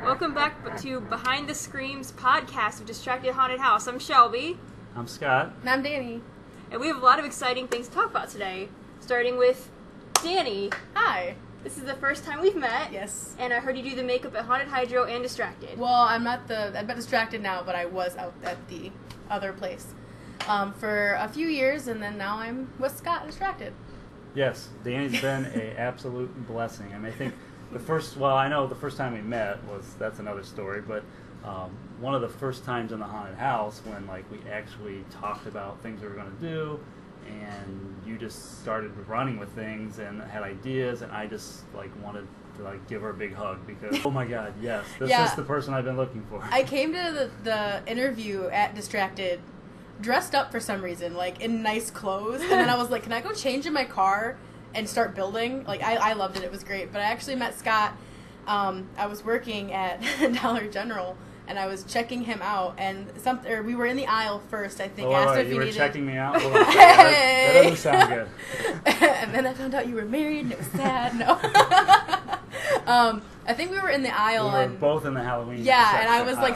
Welcome back to Behind the Screams podcast of Distracted Haunted House. I'm Shelby. I'm Scott. And I'm Danny. And we have a lot of exciting things to talk about today. Starting with Danny. Hi. This is the first time we've met. Yes. And I heard you do the makeup at Haunted Hydro and Distracted. Well, I'm not Distracted now, but I was out at the other place for a few years, and then now I'm with Scott Distracted. Yes, Danny's been an absolute blessing. I mean, I think I know the first time we met that's another story, but one of the first times in the haunted house when we actually talked about things we were going to do, and you just started running with things and had ideas, and I just wanted to give her a big hug because oh my god, yes, this is the person I've been looking for. I came to the interview at Distracted dressed up for some reason, in nice clothes, and then I was like, can I go change in my car and start building? I loved it. It was great. But I actually met Scott. I was working at Dollar General, and I was checking him out, and we were in the aisle first, I think. Asked if you he were needed... checking me out? Hold on. That doesn't sound good. And then I found out you were married, and it was sad. No. I think we were in the aisle. We were both in the Halloween. Yeah, and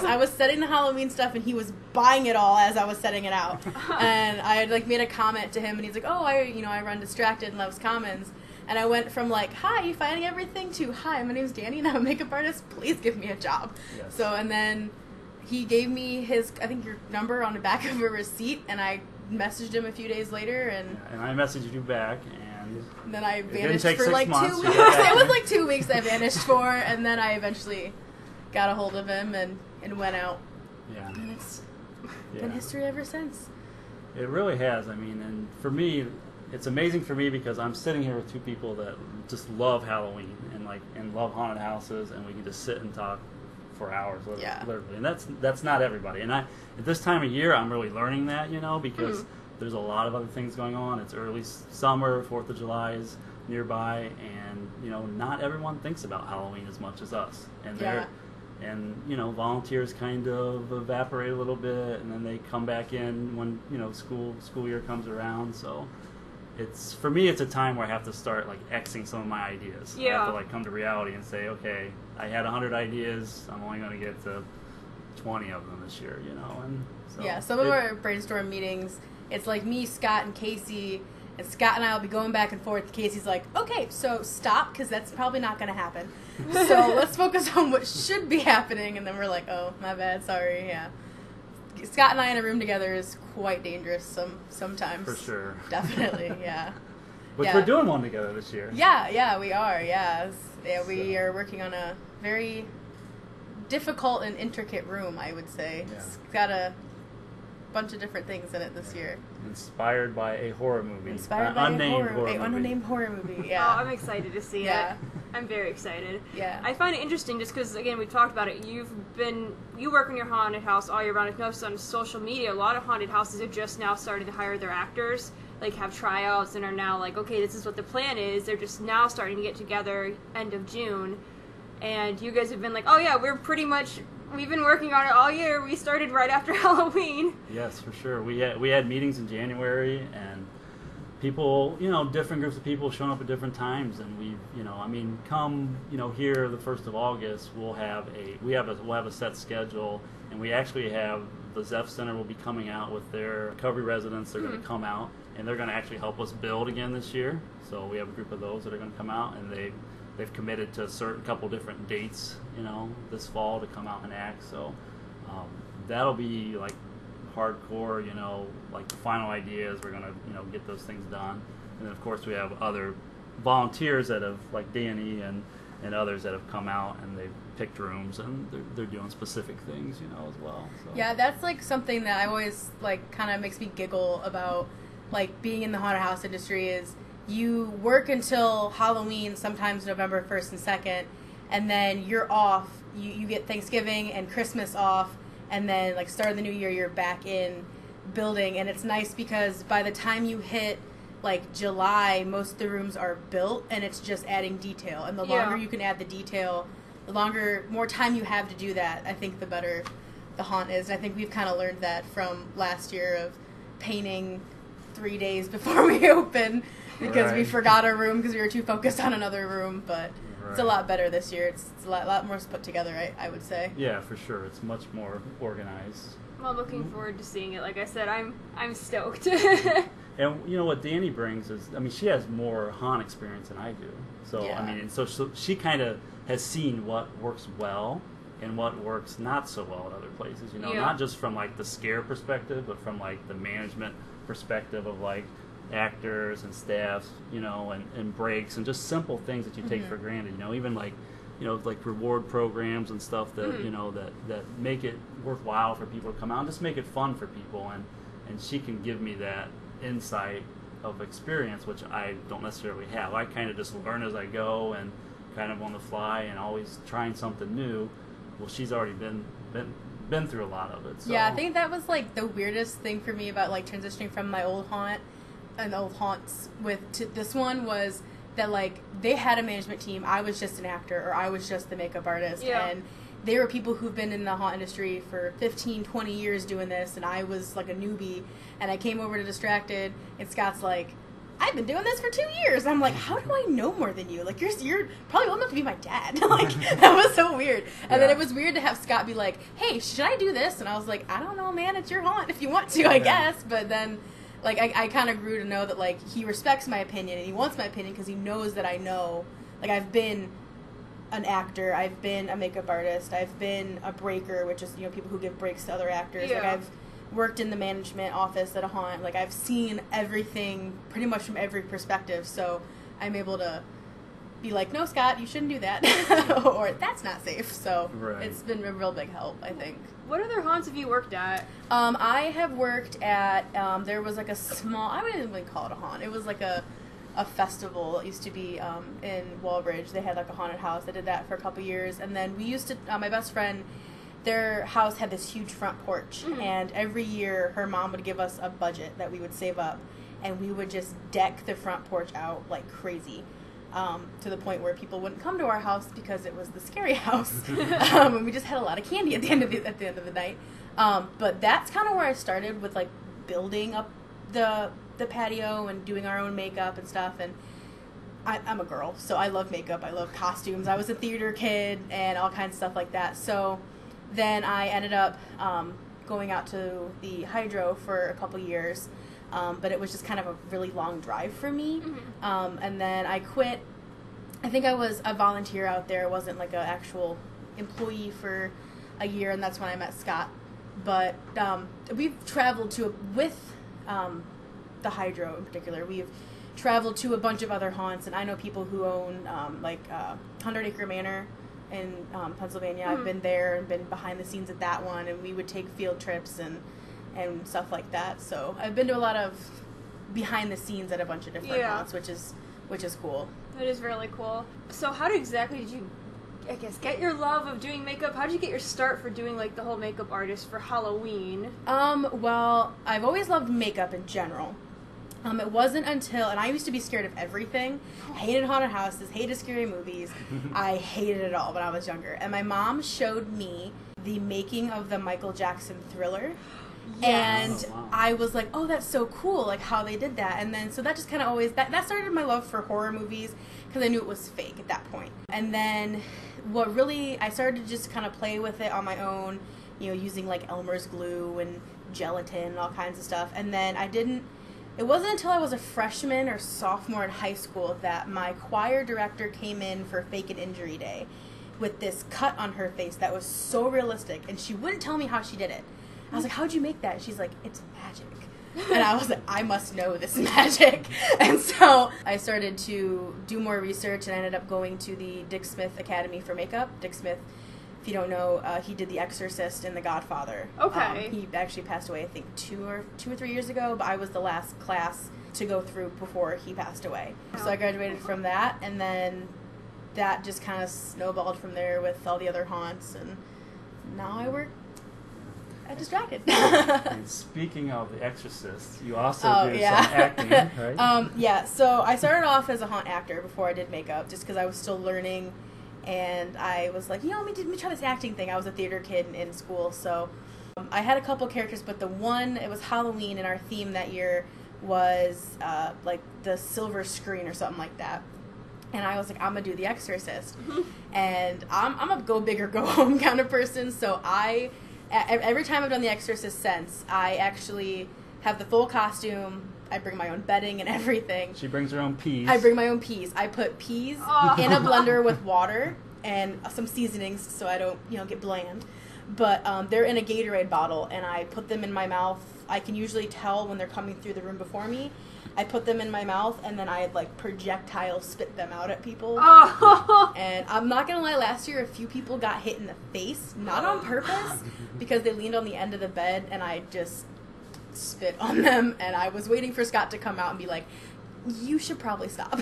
I was setting the Halloween stuff, and he was buying it all as I was setting it out. And I had made a comment to him, and he's like, "Oh, I run Distracted and Loves Commons." And I went from "Hi, you finding everything?" to "Hi, my name's Danny, and I'm a makeup artist. Please give me a job." Yes. So, and then he gave me your number on the back of a receipt, and I messaged him a few days later, and I messaged you back, and then I vanished for 2 months, weeks. It was 2 weeks I vanished for, and then I eventually got a hold of him and went out. Yeah. And it's been history ever since. It really has. I mean, and for me, it's amazing for me because I'm sitting here with two people that just love Halloween and love haunted houses, and we can just sit and talk for hours, literally. And that's not everybody. And at this time of year, I'm really learning that, because there's a lot of other things going on. It's early summer, 4th of July is nearby, and not everyone thinks about Halloween as much as us. And volunteers kind of evaporate a little bit, and then they come back in when school year comes around. So for me it's a time where I have to start Xing some of my ideas. Yeah. I have to come to reality and say, okay, I had 100 ideas, I'm only going to get to 20 of them this year, and so some of our brainstorm meetings, it's me, Scott, and Casey, and Scott and I will be going back and forth. Casey's like, okay, so stop, because that's probably not going to happen. So let's focus on what should be happening, and then we're like, oh, my bad, sorry, yeah. Scott and I in a room together is quite dangerous sometimes. For sure. Definitely, yeah. But we're doing one together this year. Yeah, we are, we are working on a very difficult and intricate room, I would say. Yeah. It's got a bunch of different things in it this year. Inspired by a horror movie. Inspired by an unnamed horror movie, yeah. Oh, I'm excited to see it. I'm very excited. Yeah. I find it interesting just because, again, we've talked about it. You work in your haunted house all year round. I've noticed on social media, a lot of haunted houses are just now starting to hire their actors, have tryouts, and are now okay, this is what the plan is. They're just now starting to get together end of June. And you guys have been oh yeah, we've been working on it all year. We started right after Halloween. Yes, for sure. We had meetings in January, and people, different groups of people showing up at different times, and come, here the 1st of August, we'll have a set schedule, and we actually have the Zeph Center will be coming out with their recovery residents. They're going to come out, and they're going to actually help us build again this year. So we have a group of those that are going to come out, and they've committed to a couple different dates, this fall to come out and act. So that'll be hardcore, the final ideas. We're gonna, get those things done. And then of course we have other volunteers that have, Danny and others that have come out, and they've picked rooms, and they're doing specific things, as well. So. Yeah, that's something that I always kind of makes me giggle about being in the haunted house industry is you work until Halloween, sometimes November 1st and 2nd, and then you're off. You get Thanksgiving and Christmas off, and then start of the new year, you're back in building. And it's nice because by the time you hit July, most of the rooms are built, and it's just adding detail. And the longer you can add the detail, more time you have to do that, I think the better the haunt is. And I think we've kind of learned that from last year of painting 3 days before we opened because we Right. forgot our room because we were too focused on another room. But it's a Right. lot better this year. It's a lot more put together, I would say. Yeah, for sure. It's much more organized. Well, looking forward to seeing it. Like I said, I'm stoked. And you know what Danny brings is, I mean, she has more haunt experience than I do. So Yeah. I mean, and so she kind of has seen what works well and what works not so well at other places. You know, Yeah. not just from like the scare perspective, but from like the management perspective of like actors and staffs. You know, and breaks and just simple things that you take for granted. You know, even like, you know, like reward programs and stuff that you know that make it worthwhile for people to come out and just make it fun for people. And she can give me that insight of experience, which I don't necessarily have. I kind of just learn as I go and kind of on the fly and always trying something new. Well, she's already been through a lot of it. So. Yeah, I think that was like the weirdest thing for me about like transitioning from my old haunt and old haunts to this one was that like they had a management team. I was just an actor or I was just the makeup artist. Yeah. And they were people who've been in the haunt industry for 15, 20 years doing this, and I was like a newbie, and I came over to Distracted, and Scott's like, I've been doing this for 2 years. I'm like, how do I know more than you? Like, you're probably old enough to be my dad. Like, that was so weird. And then Yeah. it was weird to have Scott be like, hey, should I do this? And I was like, I don't know, man. It's your haunt if you want to, I guess. But then, like, I kind of grew to know that, like, he respects my opinion, and he wants my opinion because he knows that I know. Like, I've been an actor. I've been a makeup artist. I've been a breaker, which is, you know, people who give breaks to other actors. Like, Yeah. I've worked in the management office at a haunt. Like, I've seen everything pretty much from every perspective, so I'm able to be like, no, Scott, you shouldn't do that, or that's not safe. So Right. it's been a real big help, I think. What other haunts have you worked at? I have worked at, there was like a small, I wouldn't even call it a haunt. It was like a festival. It used to be in Walbridge. They had like a haunted house. I did that for a couple years. And then we used to, my best friend, their house had this huge front porch. And every year her mom would give us a budget that we would save up. And we would just deck the front porch out like crazy. To the point where people wouldn't come to our house because it was the scary house. And we just had a lot of candy at the end of the night. But that's kind of where I started with like building up the patio and doing our own makeup and stuff. And I'm a girl, so I love makeup. I love costumes. I was a theater kid and all kinds of stuff like that. So then I ended up going out to the Hydro for a couple years. But it was just kind of a really long drive for me. And then I quit. I think I was a volunteer out there. I wasn't like an actual employee for a year, and that's when I met Scott. But we've traveled with the Hydro in particular. We've traveled to a bunch of other haunts, and I know people who own 100 Acre Manor in Pennsylvania. I've been there and been behind the scenes at that one, and we would take field trips and stuff like that. So I've been to a lot of behind the scenes at a bunch of different haunts, which is cool. That is really cool. So how exactly did you, I guess, get your love of doing makeup? How did you get your start for doing like the whole makeup artist for Halloween? Well, I've always loved makeup in general. It wasn't until, and I used to be scared of everything. Hated haunted houses, hated scary movies. I hated it all when I was younger. And my mom showed me the making of the Michael Jackson Thriller. Yes. And Oh, wow. I was like, oh, that's so cool, like how they did that. And then, so that just kind of always, that started my love for horror movies because I knew it was fake at that point. And then what really, I started to just kind of play with it on my own, you know, using like Elmer's glue and gelatin and all kinds of stuff. And then it wasn't until I was a freshman or sophomore in high school that my choir director came in for Fake and Injury Day with this cut on her face that was so realistic. And she wouldn't tell me how she did it. I was like, how'd you make that? She's like, it's magic. And I was like, I must know this magic. And so I started to do more research, and I ended up going to the Dick Smith Academy for Makeup. Dick Smith, if you don't know, he did The Exorcist and The Godfather. Okay. He actually passed away, I think, 2 or 3 years ago, but I was the last class to go through before he passed away. So I graduated from that, and then that just kind of snowballed from there with all the other haunts, and now I work at Distracted. And speaking of The Exorcist, you also did yeah. some acting, right? Yeah, so I started off as a haunt actor before I did makeup, just because I was still learning, and I was like, let me try this acting thing. I was a theater kid in school, so I had a couple characters, but it was Halloween, and our theme that year was like the silver screen or something like that. And I was like, I'm gonna do The Exorcist. And I'm a go big or go home kind of person, so every time I've done The Exorcist since, I actually have the full costume. I bring my own bedding and everything. She brings her own peas. I bring my own peas. I put peas in a blender with water and some seasonings so I don't, get bland. But they're in a Gatorade bottle, and I put them in my mouth. I can usually tell when they're coming through the room before me. I put them in my mouth, and then I projectile spit them out at people. And I'm not gonna lie, last year a few people got hit in the face, not on purpose, because they leaned on the end of the bed, and I just spit on them. And I was waiting for Scott to come out and be like, you should probably stop.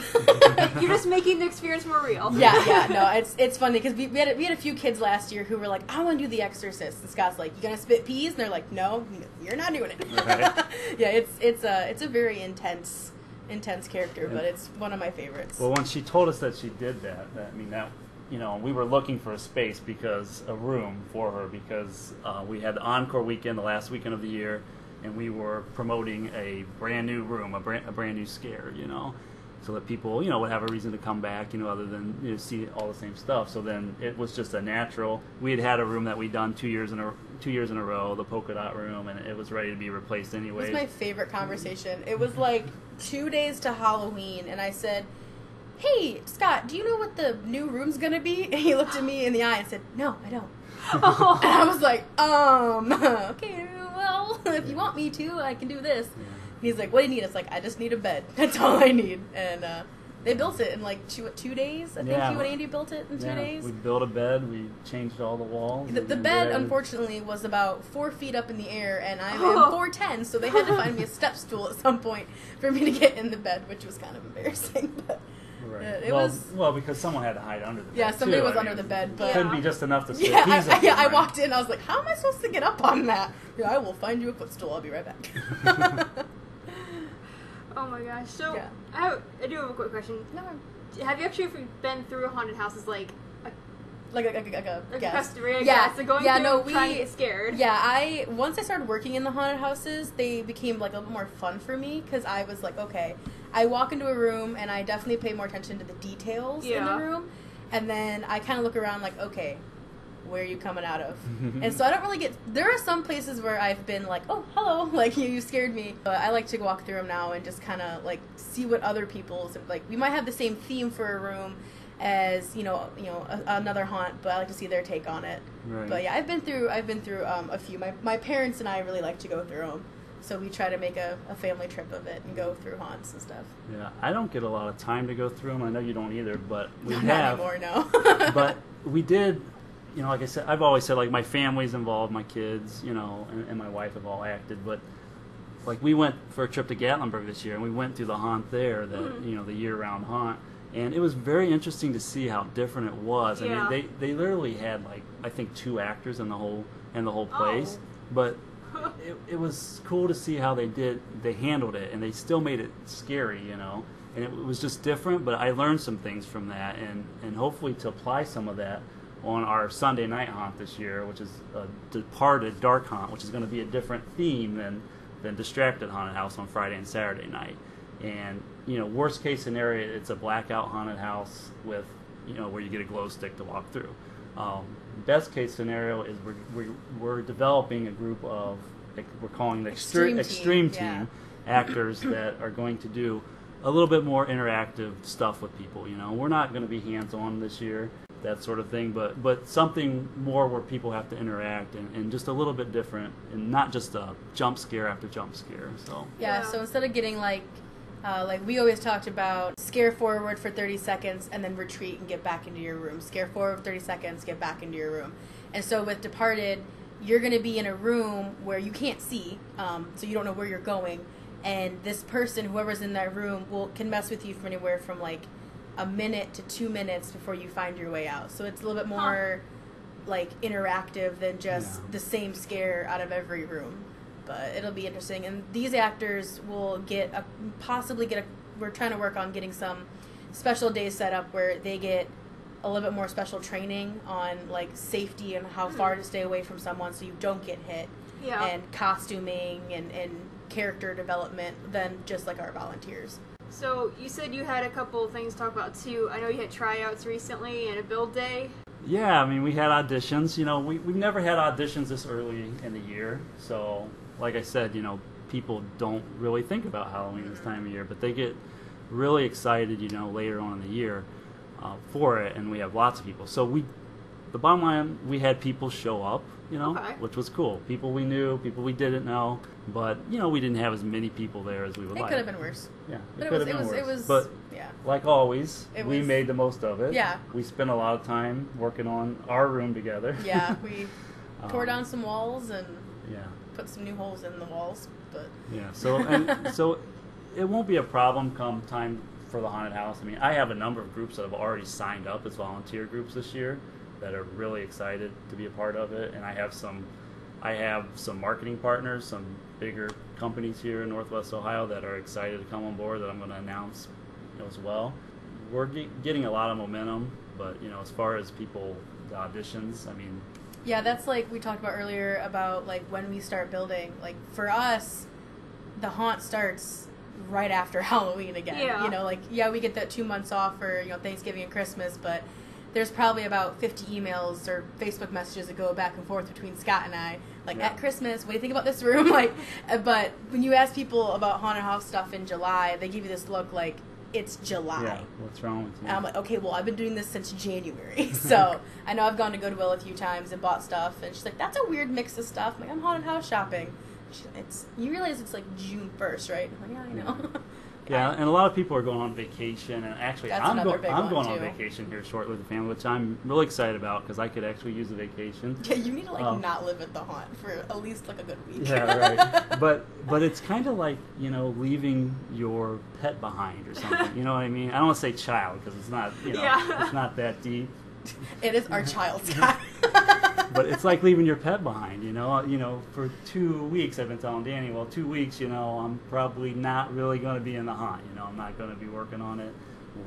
You're just making the experience more real. Yeah, no, it's funny because we had a few kids last year who were like, I want to do The Exorcist, and Scott's like, you gonna spit peas? And they're like, no, you're not doing it. Right. Yeah, it's a very intense character, but it's one of my favorites. Well, when she told us that she did that we were looking for a room for her because we had the Encore weekend, the last weekend of the year, and we were promoting a brand new room, a brand new scare, so that people, would have a reason to come back, other than see all the same stuff. So then it was just a natural. We had a room that we'd done 2 years in a row, the polka dot room, and it was ready to be replaced anyway. It was my favorite conversation. It was like 2 days to Halloween, and I said, hey, Scott, do you know what the new room's gonna be? And he looked at me in the eye and said, no, I don't. And I was like, okay, well, if you want me to, I can do this. Yeah. And he's like, what do you need? It's like, I just need a bed. That's all I need. And they built it in like 2 days. I think you and Andy built it in 2 days. We built a bed. We changed all the walls. The bed, unfortunately, was about 4 feet up in the air, and I'm 4'10", so they had to find me a step stool at some point for me to get in the bed, which was kind of embarrassing. But right. It was because someone had to hide under the bed. Yeah, somebody was under the bed, but it couldn't be just enough to sit. I walked in. I was like, how am I supposed to get up on that? I will find you a footstool. I'll be right back. Oh my gosh! So yeah. I do have a quick question. No. Have you actually been through haunted houses a customer? Yeah. So going through trying to get scared. Yeah, once I started working in the haunted houses, they became like a little more fun for me because I was like, okay, I walk into a room and I definitely pay more attention to the details in the room, and then I kind of look around like, okay, where are you coming out of? And so I don't really there are some places where I've been like, oh, hello, like you scared me. But I like to walk through them now and just kind of like see what other people's, like we might have the same theme for a room as another haunt, but I like to see their take on it. Right. But yeah, I've been through a few. My parents and I really like to go through them. So we try to make a family trip of it and go through haunts and stuff. Yeah, I don't get a lot of time to go through them. I know you don't either, but we Not have. anymore, no. But we did, like I said, I've always said, like, my family's involved, my kids, and my wife have all acted. But, like, we went for a trip to Gatlinburg this year, and we went through the haunt there, the year-round haunt. And it was very interesting to see how different it was. Yeah. I mean, they literally had, like, I think 2 actors in the whole place. But it was cool to see how they handled it, and they still made it scary, and it was just different. But I learned some things from that, and hopefully to apply some of that on our Sunday night haunt this year, which is a Departed Dark Haunt, which is going to be a different theme than Distracted Haunted House on Friday and Saturday night. And worst case scenario, it's a blackout haunted house with where you get a glow stick to walk through. Best case scenario is we're developing a group of, we're calling the extreme team actors that are going to do a little bit more interactive stuff with people. We're not going to be hands-on this year, that sort of thing, but something more where people have to interact and just a little bit different, and not just a jump scare after jump scare. So so instead of getting like we always talked about, scare forward for 30 seconds and then retreat and get back into your room. Scare forward for 30 seconds, get back into your room. And so with Departed, you're going to be in a room where you can't see, so you don't know where you're going. And this person, whoever's in that room, can mess with you from anywhere from like a minute to 2 minutes before you find your way out. So it's a little bit more like interactive than just the same scare out of every room. But it'll be interesting, and these actors will we're trying to work on getting some special days set up where they get a little bit more special training on like safety and how far to stay away from someone so you don't get hit, and costuming and character development than just like our volunteers. So you said you had a couple of things to talk about too. I know you had tryouts recently and a build day. Yeah, I mean, we had auditions. You know, we've never had auditions this early in the year. So, like I said, you know, people don't really think about Halloween this time of year, but they get really excited, you know, later on in the year for it, and we have lots of people. So the bottom line, we had people show up, you know, Okay. which was cool. People we knew, people we didn't know, but, you know, we didn't have as many people there as we would It like. could have been worse. Yeah, But could have been worse. it was, But yeah. like always, It we was- made the most of it. Yeah. We spent a lot of time working on our room together. Yeah, we tore Um, down some walls and Yeah. put some new holes in the walls, but Yeah. So it won't be a problem come time for the haunted house. I mean, I have a number of groups that have already signed up as volunteer groups this year that are really excited to be a part of it, and I have some marketing partners, some bigger companies here in Northwest Ohio that are excited to come on board that I'm going to announce, you know, as well. We're getting a lot of momentum, but, you know, as far as people, the auditions, I mean, yeah, that's like we talked about earlier about like when we start building. Like for us, the haunt starts right after Halloween again. Yeah. You know, like yeah, we get that 2 months off for, you know, Thanksgiving and Christmas, but there's probably about 50 emails or Facebook messages that go back and forth between Scott and I. Like Yeah. at Christmas, what do you think about this room? Like, but when you ask people about haunted house stuff in July, they give you this look like it's July. yeah, what's wrong with you? And I'm like, okay, well, I've been doing this since January. So I know I've gone to Goodwill a few times and bought stuff. And she's like, that's a weird mix of stuff. I'm like, I'm haunted house shopping. You realize it's like June 1st, right? I'm like, yeah, I know. Yeah, and a lot of people are going on vacation, and actually, That's I'm another big going one, on too. vacation here shortly with the family, which I'm really excited about because I could actually use a vacation. Yeah, you need to like Um, not live at the haunt for at least like a good week. Yeah, right. But it's kind of like, you know, leaving your pet behind or something. You know what I mean? I don't want to say child because it's not, you know, Yeah. it's not that deep. It is our child, Scott. But it's like leaving your pet behind, you know. You know, for 2 weeks, I've been telling Danny, well, 2 weeks, you know, I'm probably not really going to be in the haunt. You know, I'm not going to be working on it,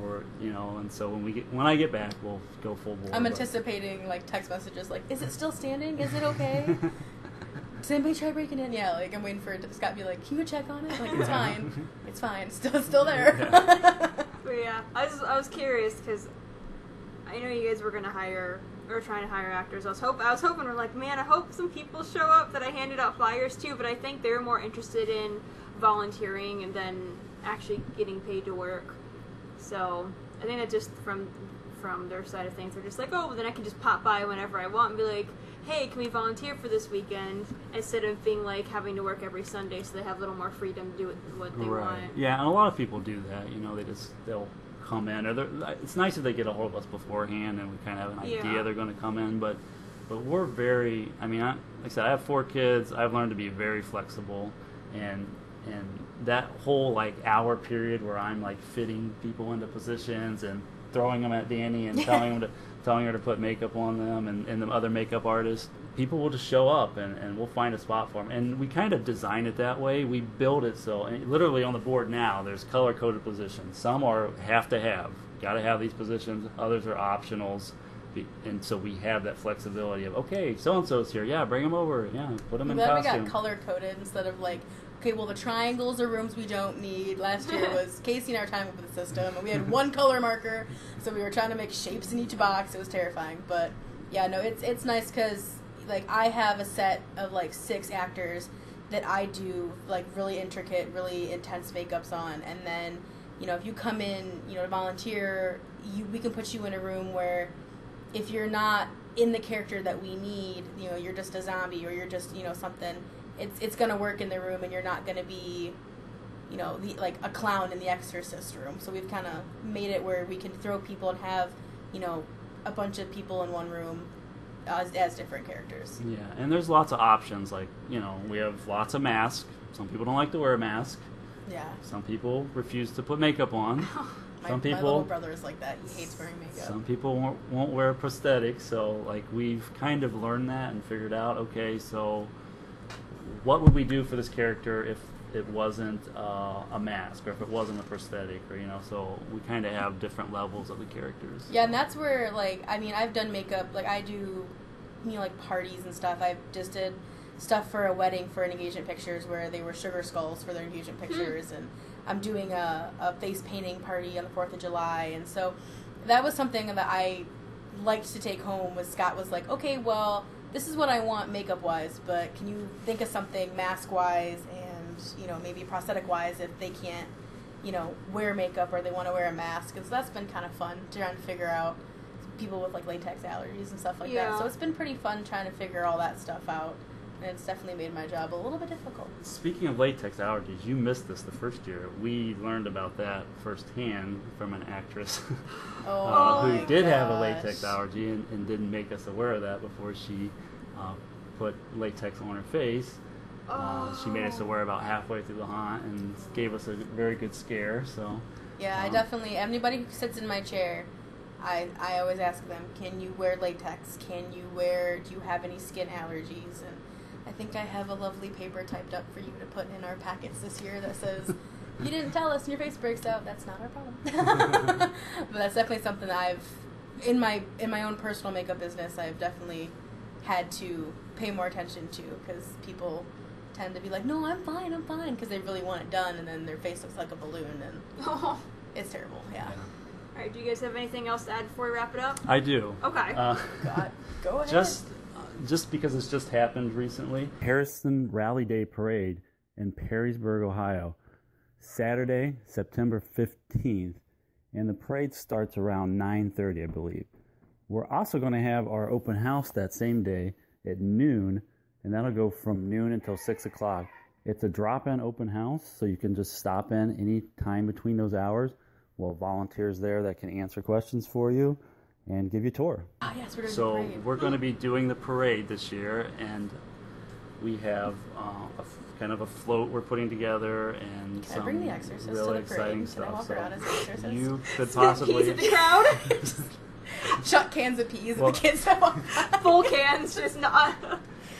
or you know. And so when I get back, we'll go full board. I'm but- anticipating like text messages like, is it still standing? Is it okay? Does anybody try breaking in? Yeah, like I'm waiting for Scott to be like, can you check on it? Like, it's fine. It's fine. It's still there. But yeah, I was curious because I know you guys were gonna hire or trying to hire actors. I was hoping we're like, man, I hope some people show up that I handed out flyers to. But I think they're more interested in volunteering and then actually getting paid to work. So I think that just from their side of things, they're just like, oh, then I can just pop by whenever I want and be like, hey, can we volunteer for this weekend? Instead of being like having to work every Sunday, so they have a little more freedom to do what they want. Yeah, and a lot of people do that. You know, they'll come in, or it's nice if they get a hold of us beforehand and we kind of have an idea Yeah. they're going to come in. But we're very. I mean, like I said, I have 4 kids. I've learned to be very flexible, and that whole like hour period where I'm like fitting people into positions and throwing them at Danny and telling her to put makeup on them and the other makeup artists, people will just show up and we'll find a spot for them. And we kind of design it that way. We build it so, and literally on the board now, there's color-coded positions. Some are have to have. Got to have these positions. Others are optionals. And so we have that flexibility of, okay, so-and-so's here. Yeah, bring them over. Yeah, put them in Glad we costume. got color-coded instead of like, okay, well, the triangles are rooms we don't need. Last year was Casey and our time with the system, and we had one color marker, so we were trying to make shapes in each box. It was terrifying, but yeah, no, it's nice because like I have a set of like 6 actors that I do like really intricate, really intense makeups on, and then you know if you come in, you know, to volunteer, we can put you in a room where if you're not in the character that we need, you know, you're just a zombie or you're just, you know, something, it's gonna work in the room and you're not gonna be, you know, like a clown in the Exorcist room. So we've kind of made it where we can throw people and have, you know, a bunch of people in one room as different characters. Yeah, and there's lots of options. Like, you know, we have lots of masks. Some people don't like to wear a mask. Yeah. Some people refuse to put makeup on. My little brother is like that. He hates wearing makeup. Some people won't wear prosthetics. So, like, we've kind of learned that and figured out, okay, so what would we do for this character if it wasn't a mask or if it wasn't a prosthetic, or, you know, so we kind of have different levels of the characters. Yeah, and that's where, like, I mean, I've done makeup, like, I do, you know, like, parties and stuff. I just did stuff for a wedding for an engagement pictures where they were sugar skulls for their engagement pictures, and I'm doing a face painting party on the 4th of July, and so that was something that I liked to take home. Was Scott was like, okay, well, this is what I want makeup wise, but can you think of something mask wise and maybe prosthetic wise if they can't wear makeup or they want to wear a mask. And so that's been kind of fun trying to figure out people with like latex allergies and stuff like that. So it's been pretty fun trying to figure all that stuff out. And it's definitely made my job a little bit difficult. Speaking of latex allergies, you missed this the first year. We learned about that firsthand from an actress who did have a latex allergy and didn't make us aware of that before she put latex on her face. She made us aware about halfway through the haunt and gave us a very good scare. So yeah, I definitely, anybody who sits in my chair, I always ask them, can you wear latex? Do you have any skin allergies? And I think I have a lovely paper typed up for you to put in our packets this year that says, you didn't tell us and your face breaks out, that's not our problem. But that's definitely something that I've, in my own personal makeup business, I've definitely had to pay more attention to, because people tend to be like, no, I'm fine, because they really want it done, and then their face looks like a balloon, and it's terrible, yeah. All right, do you guys have anything else to add before we wrap it up? I do. Okay. God, go ahead. Just because it's just happened recently, Harrison Rally Day Parade in Perrysburg, Ohio, Saturday, September 15th, and the parade starts around 9:30, I believe. We're also going to have our open house that same day at noon, and that'll go from noon until 6 o'clock. It's a drop-in open house, so you can just stop in any time between those hours. We'll have volunteers there that can answer questions for you and give you a tour. Yes, we're doing the So parade. we're going to be doing the parade this year, and we have kind of a float we're putting together and Can I some bring the exorcist really to the exciting parade? Can I stuff. walk So around as the exorcist? you could possibly. Peas at the crowd. Chuck cans of peas Well- and the kids that walk by. Full cans, just not.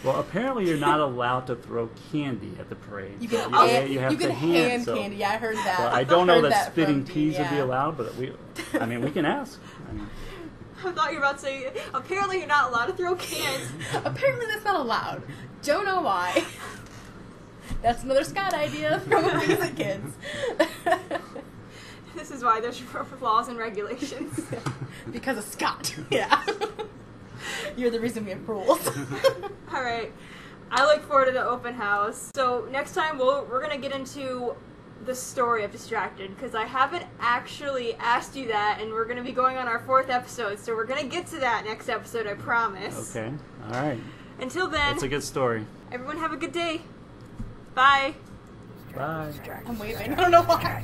Well, apparently you're not allowed to throw candy at the parade. You can, you have to hand so- candy. I heard that. Well, I don't know Heard that spitting from peas Dean, would be yeah. allowed, but we can ask. I thought you were about to say, apparently you're not allowed to throw cans. Apparently that's not allowed. Don't know why. That's another Scott idea. Throwing things at kids. This is why there's laws and regulations. Because of Scott. Yeah. You're the reason we have rules. All right. I look forward to the open house. So next time we're going to get into the story of Distracted, because I haven't actually asked you that, and we're going to be going on our 4th episode, so we're going to get to that next episode, I promise. Okay. All right. Until then, It's a good story. everyone have a good day. Bye. Bye. I'm waving. I don't know why.